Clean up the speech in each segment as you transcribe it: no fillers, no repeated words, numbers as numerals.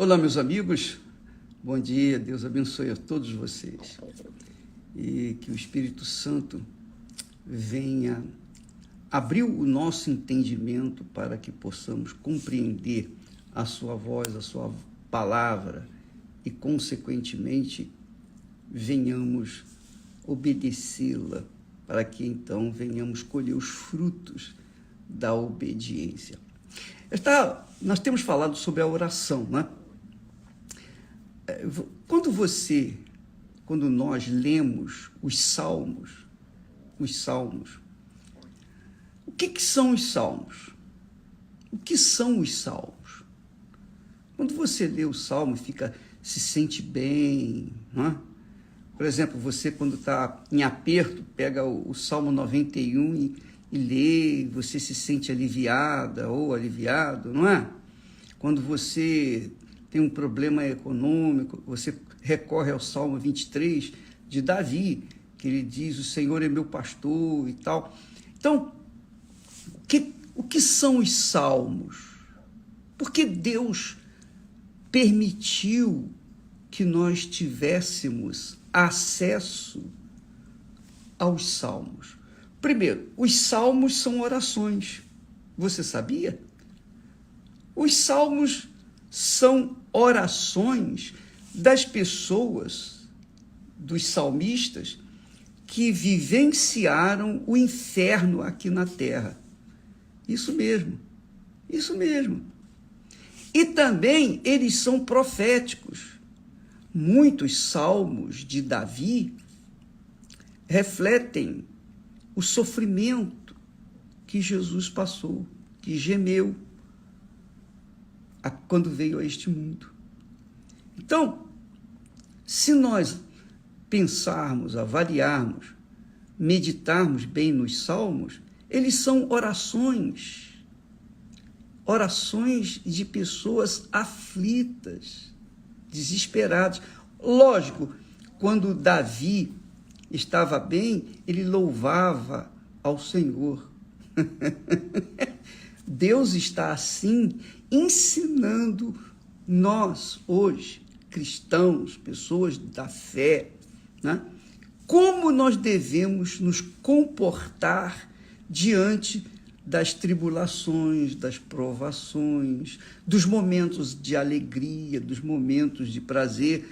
Olá, meus amigos, bom dia, Deus abençoe a todos vocês e que o Espírito Santo venha abrir o nosso entendimento para que possamos compreender a sua voz, a sua palavra e, consequentemente, venhamos obedecê-la para que então venhamos colher os frutos da obediência. Nós temos falado sobre a oração, né? Quando nós lemos os salmos, o que são os salmos? O que são os salmos? Quando você lê o salmo, se sente bem, não é? Por exemplo, você quando está em aperto, pega o Salmo 91 e lê, você se sente aliviada ou aliviado, não é? Quando você tem um problema econômico, você recorre ao Salmo 23 de Davi, que ele diz, o Senhor é meu pastor e tal. Então, o que são os salmos? Por que Deus permitiu que nós tivéssemos acesso aos salmos? Primeiro, os salmos são orações. Você sabia? Os salmos são orações das pessoas, dos salmistas, que vivenciaram o inferno aqui na terra. Isso mesmo. E também eles são proféticos. Muitos salmos de Davi refletem o sofrimento que Jesus passou, que gemeu quando veio a este mundo. Então, se nós pensarmos, avaliarmos, meditarmos bem nos salmos, eles são orações de pessoas aflitas, desesperadas. Lógico, quando Davi estava bem, ele louvava ao Senhor. Deus está assim ensinando nós hoje, cristãos, pessoas da fé, né? Como nós devemos nos comportar diante das tribulações, das provações, dos momentos de alegria, dos momentos de prazer,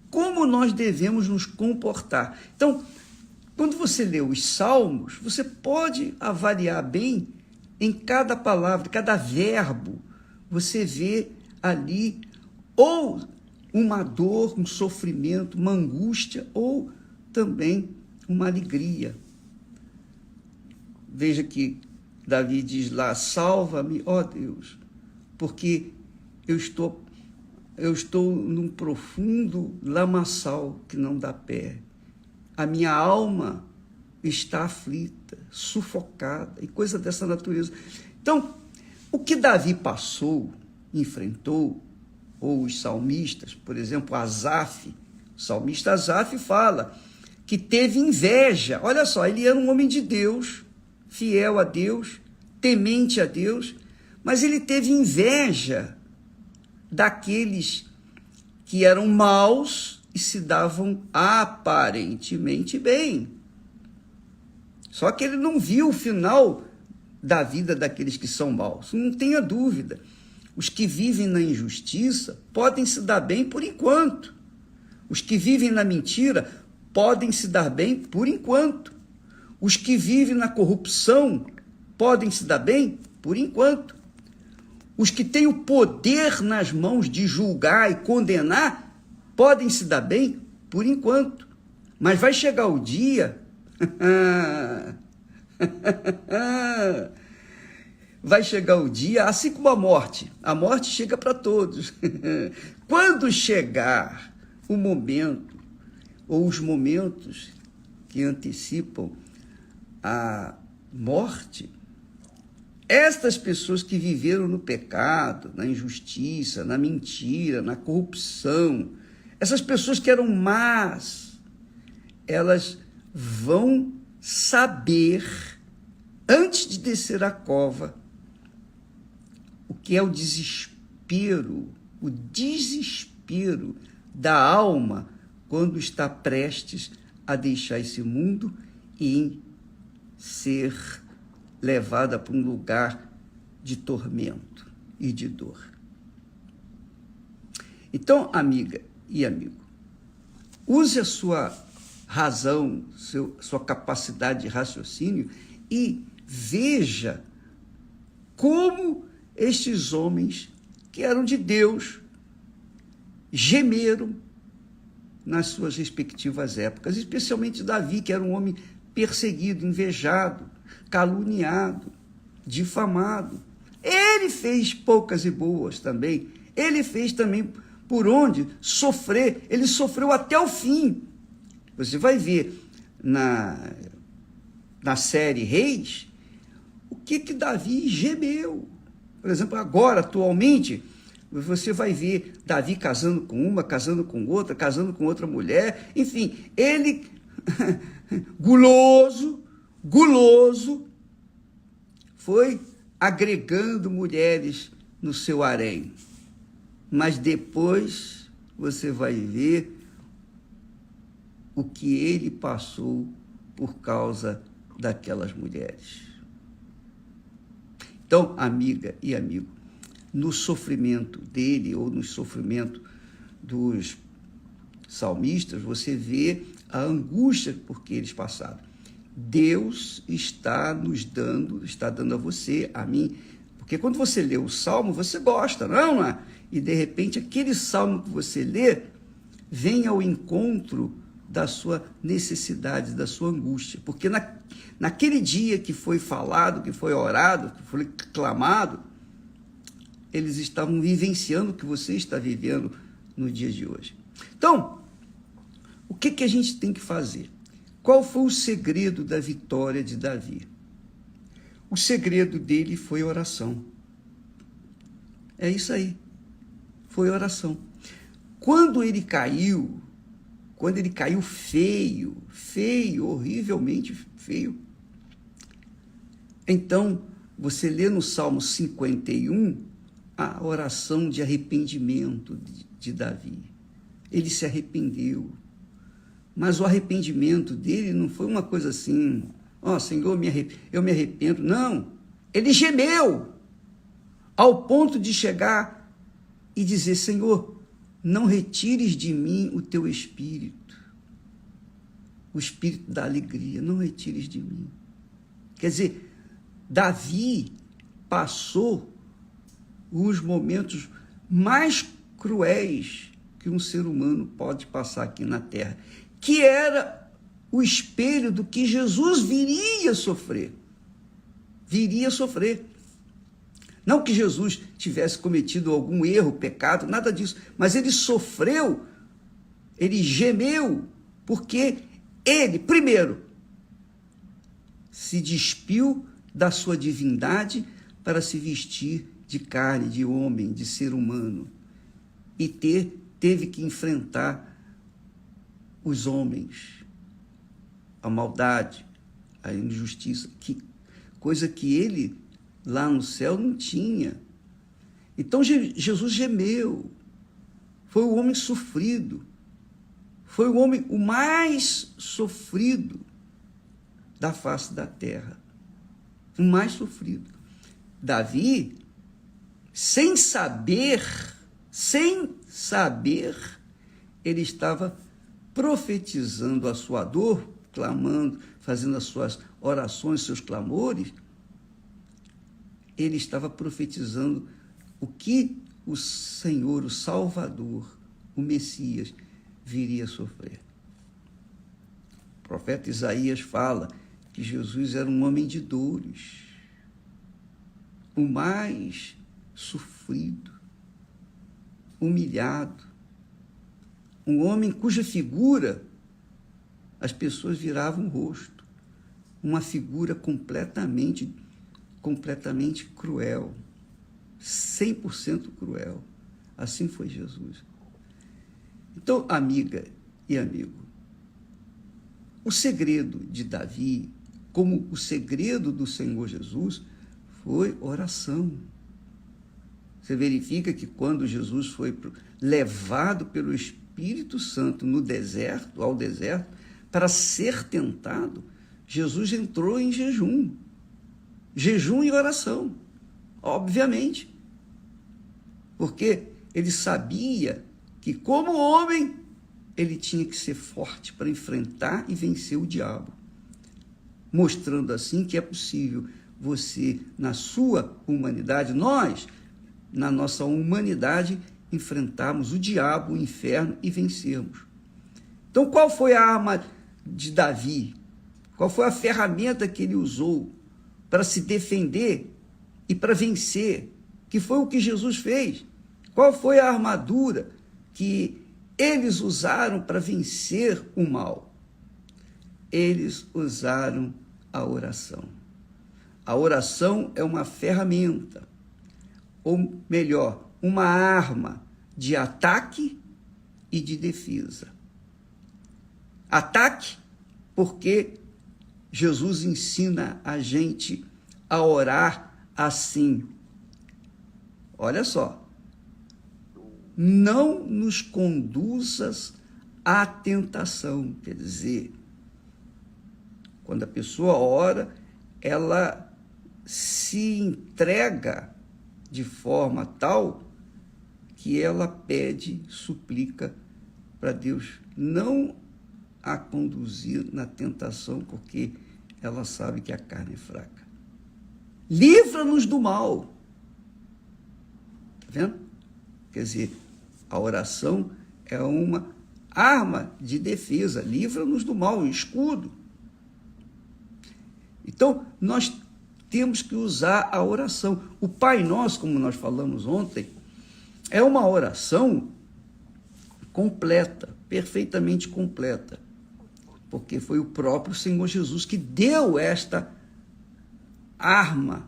como nós devemos nos comportar. Então, quando você lê os salmos, você pode avaliar bem em cada palavra, cada verbo, você vê ali ou uma dor, um sofrimento, uma angústia, ou também uma alegria. Veja que Davi diz lá, salva-me, ó Deus, porque eu estou num profundo lamaçal que não dá pé. A minha alma está aflita, sufocada, e coisa dessa natureza. Então, o que Davi passou, enfrentou, ou os salmistas, por exemplo, Asaf, o salmista Asaf fala que teve inveja. Olha só, ele era um homem de Deus, fiel a Deus, temente a Deus, mas ele teve inveja daqueles que eram maus e se davam aparentemente bem. Só que ele não viu o final da vida daqueles que são maus. Não tenha dúvida. Os que vivem na injustiça podem se dar bem por enquanto. Os que vivem na mentira podem se dar bem por enquanto. Os que vivem na corrupção podem se dar bem por enquanto. Os que têm o poder nas mãos de julgar e condenar podem se dar bem por enquanto. Mas vai chegar o dia... Vai chegar o dia, assim como a morte chega para todos. Quando chegar o momento, ou os momentos que antecipam a morte, estas pessoas que viveram no pecado, na injustiça, na mentira, na corrupção, essas pessoas que eram más, elas vão saber, antes de descer a cova, o que é o desespero o desespero da alma quando está prestes a deixar esse mundo e ser levada para um lugar de tormento e de dor. Então, amiga e amigo, use a sua razão, sua capacidade de raciocínio e veja como estes homens que eram de Deus gemeram nas suas respectivas épocas, especialmente Davi, que era um homem perseguido, invejado, caluniado, difamado. Ele fez poucas e boas também. Ele fez também por onde sofrer. Ele sofreu até o fim. Você vai ver na série Reis o que Davi gemeu. Por exemplo, agora, atualmente, você vai ver Davi casando com uma, casando com outra mulher. Enfim, ele, guloso, foi agregando mulheres no seu harém. Mas depois você vai ver o que ele passou por causa daquelas mulheres. Então, amiga e amigo, no sofrimento dele ou no sofrimento dos salmistas, você vê a angústia por que eles passaram. Deus está dando a você, a mim, porque quando você lê o Salmo, você gosta, não é? E de repente aquele Salmo que você lê vem ao encontro da sua necessidade, da sua angústia, porque naquele dia que foi falado, que foi orado, que foi clamado, eles estavam vivenciando o que você está vivendo no dia de hoje. Então, o que a gente tem que fazer? Qual foi o segredo da vitória de Davi? O segredo dele foi oração. É isso aí. Foi oração. Quando ele caiu feio, horrivelmente feio, então você lê no Salmo 51 a oração de arrependimento de Davi. Ele se arrependeu. Mas o arrependimento dele não foi uma coisa assim, Senhor, eu me arrependo. Não, ele gemeu ao ponto de chegar e dizer, Senhor, não retires de mim o teu espírito, o espírito da alegria, não retires de mim. Quer dizer, Davi passou os momentos mais cruéis que um ser humano pode passar aqui na Terra, que era o espelho do que Jesus viria sofrer. Não que Jesus tivesse cometido algum erro, pecado, nada disso, mas ele sofreu, ele gemeu, porque ele, primeiro, se despiu da sua divindade para se vestir de carne, de homem, de ser humano, e teve que enfrentar os homens, a maldade, a injustiça, coisa que ele lá no céu não tinha. Então Jesus gemeu, foi o homem sofrido, foi o homem o mais sofrido da face da terra, o mais sofrido. Davi, sem saber, ele estava profetizando a sua dor, clamando, fazendo as suas orações, seus clamores. Ele estava profetizando o que o Senhor, o Salvador, o Messias, viria a sofrer. O profeta Isaías fala que Jesus era um homem de dores, o mais sofrido, humilhado, um homem cuja figura as pessoas viravam o rosto, uma figura completamente cruel, 100% cruel. Assim foi Jesus. Então, amiga e amigo, o segredo de Davi, como o segredo do Senhor Jesus, foi oração. Você verifica que quando Jesus foi levado pelo Espírito Santo ao deserto, para ser tentado, Jesus entrou em jejum e oração, obviamente, porque ele sabia que, como homem, ele tinha que ser forte para enfrentar e vencer o diabo, mostrando assim que é possível você, na sua humanidade, nós, na nossa humanidade, enfrentarmos o diabo, o inferno e vencermos. Então, qual foi a arma de Davi? Qual foi a ferramenta que ele usou para se defender e para vencer? Que foi o que Jesus fez. Qual foi a armadura que eles usaram para vencer o mal? Eles usaram a oração. A oração é uma ferramenta, ou melhor, uma arma de ataque e de defesa. Ataque, porque Jesus ensina a gente a orar assim. Olha só. Não nos conduzas à tentação. Quer dizer, quando a pessoa ora, ela se entrega de forma tal que ela pede, suplica para Deus não a conduzir na tentação, porque ela sabe que a carne é fraca. Livra-nos do mal. Está vendo? Quer dizer, a oração é uma arma de defesa, livra-nos do mal, um escudo. Então, nós temos que usar a oração. O Pai Nosso, como nós falamos ontem, é uma oração completa, perfeitamente completa, porque foi o próprio Senhor Jesus que deu esta arma,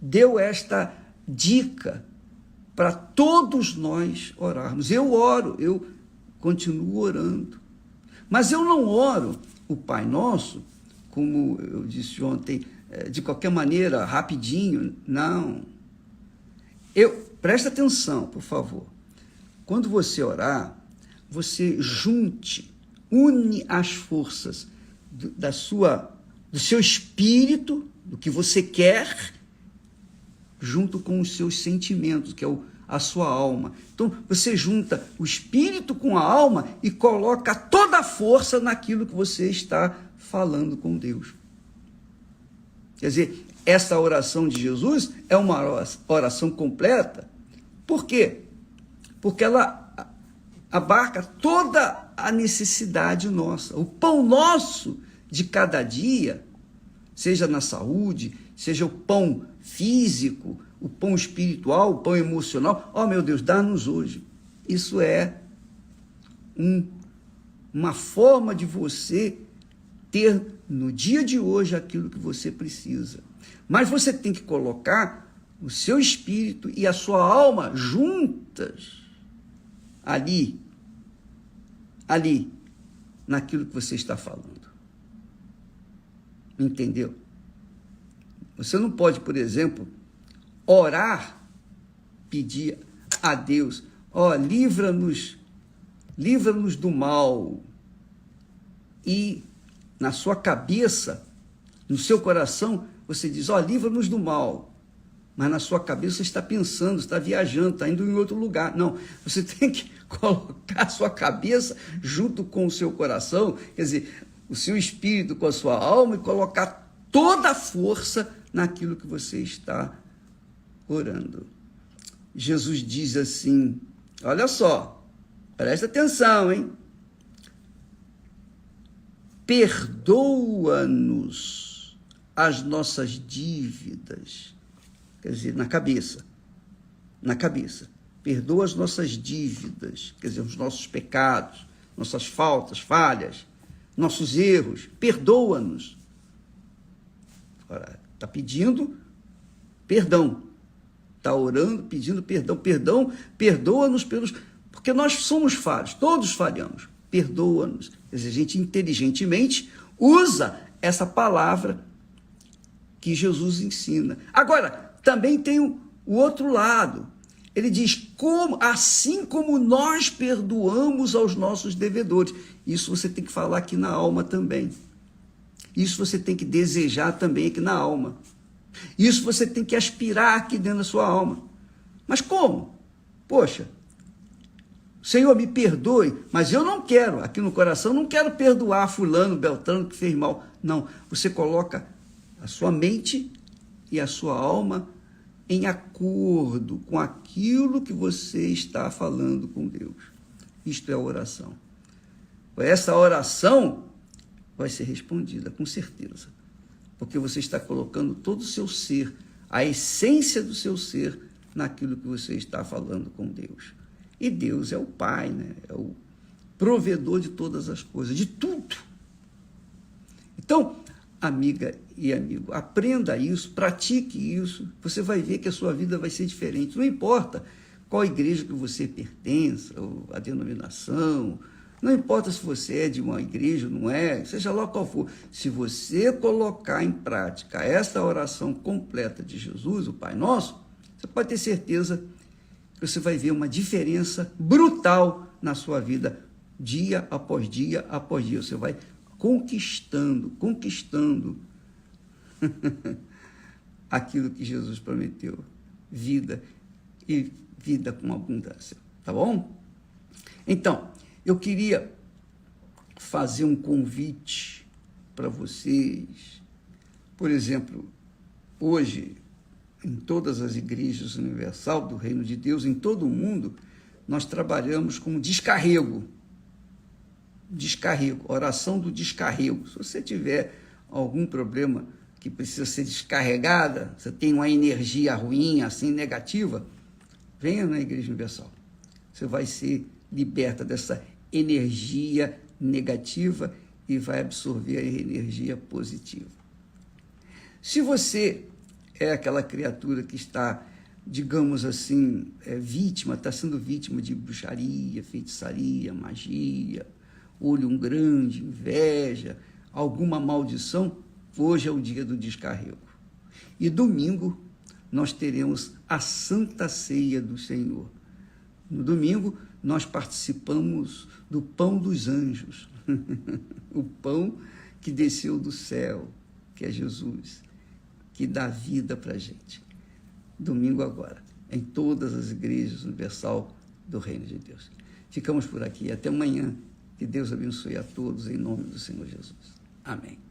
deu esta dica para todos nós orarmos. Eu oro, eu continuo orando, mas eu não oro o Pai Nosso, como eu disse ontem, de qualquer maneira, rapidinho, não. Presta atenção, por favor. Quando você orar, você une as forças do seu espírito, do que você quer, junto com os seus sentimentos, que é a sua alma. Então, você junta o espírito com a alma e coloca toda a força naquilo que você está falando com Deus. Quer dizer, essa oração de Jesus é uma oração completa. Por quê? Porque ela abarca toda a necessidade nossa. O pão nosso de cada dia, seja na saúde, seja o pão físico, o pão espiritual, o pão emocional. Oh, meu Deus, dá-nos hoje. Isso é uma forma de você ter no dia de hoje aquilo que você precisa. Mas você tem que colocar o seu espírito e a sua alma juntas ali, naquilo que você está falando. Entendeu? Você não pode, por exemplo, orar, pedir a Deus, livra-nos do mal, e na sua cabeça, no seu coração, você diz, livra-nos do mal. Mas na sua cabeça você está pensando, está viajando, está indo em outro lugar. Não, você tem que colocar a sua cabeça junto com o seu coração, quer dizer, o seu espírito com a sua alma, e colocar toda a força naquilo que você está orando. Jesus diz assim, olha só, presta atenção, hein? Perdoa-nos as nossas dívidas. Quer dizer, na cabeça. Perdoa as nossas dívidas, quer dizer, os nossos pecados, nossas faltas, falhas, nossos erros. Perdoa-nos. Está pedindo perdão. Está orando, pedindo perdão. Perdoa-nos porque nós somos falhos, todos falhamos. Perdoa-nos. Quer dizer, a gente inteligentemente usa essa palavra que Jesus ensina. Agora, também tem o outro lado. Ele diz, assim como nós perdoamos aos nossos devedores. Isso você tem que falar aqui na alma também. Isso você tem que desejar também aqui na alma. Isso você tem que aspirar aqui dentro da sua alma. Mas como? Poxa, Senhor, me perdoe, mas eu não quero, aqui no coração, não quero perdoar fulano, beltrano que fez mal. Não, você coloca a sua mente e a sua alma em acordo com aquilo que você está falando com Deus. Isto é a oração. Essa oração vai ser respondida, com certeza, porque você está colocando todo o seu ser, a essência do seu ser, naquilo que você está falando com Deus. E Deus é o Pai, né? É o provedor de todas as coisas, de tudo. Então, amiga e amigo, aprenda isso, pratique isso, você vai ver que a sua vida vai ser diferente. Não importa qual igreja que você pertença, ou a denominação, não importa se você é de uma igreja ou não é, seja lá qual for. Se você colocar em prática esta oração completa de Jesus, o Pai Nosso, você pode ter certeza que você vai ver uma diferença brutal na sua vida, dia após dia após dia. Você vai conquistando aquilo que Jesus prometeu, vida e vida com abundância, tá bom? Então, eu queria fazer um convite para vocês. Por exemplo, hoje, em todas as igrejas universal do Reino de Deus, em todo o mundo, nós trabalhamos com descarrego, oração do descarrego. Se você tiver algum problema que precisa ser descarregada, você tem uma energia ruim, assim, negativa, venha na Igreja Universal. Você vai ser liberta dessa energia negativa e vai absorver a energia positiva. Se você é aquela criatura que está, digamos assim, está sendo vítima de bruxaria, feitiçaria, magia, olho grande, inveja, alguma maldição, hoje é o dia do descarrego. E domingo nós teremos a Santa Ceia do Senhor. No domingo nós participamos do pão dos anjos, o pão que desceu do céu, que é Jesus, que dá vida para a gente. Domingo agora, em todas as igrejas universal do Reino de Deus. Ficamos por aqui. Até amanhã. Que Deus abençoe a todos, em nome do Senhor Jesus. Amém.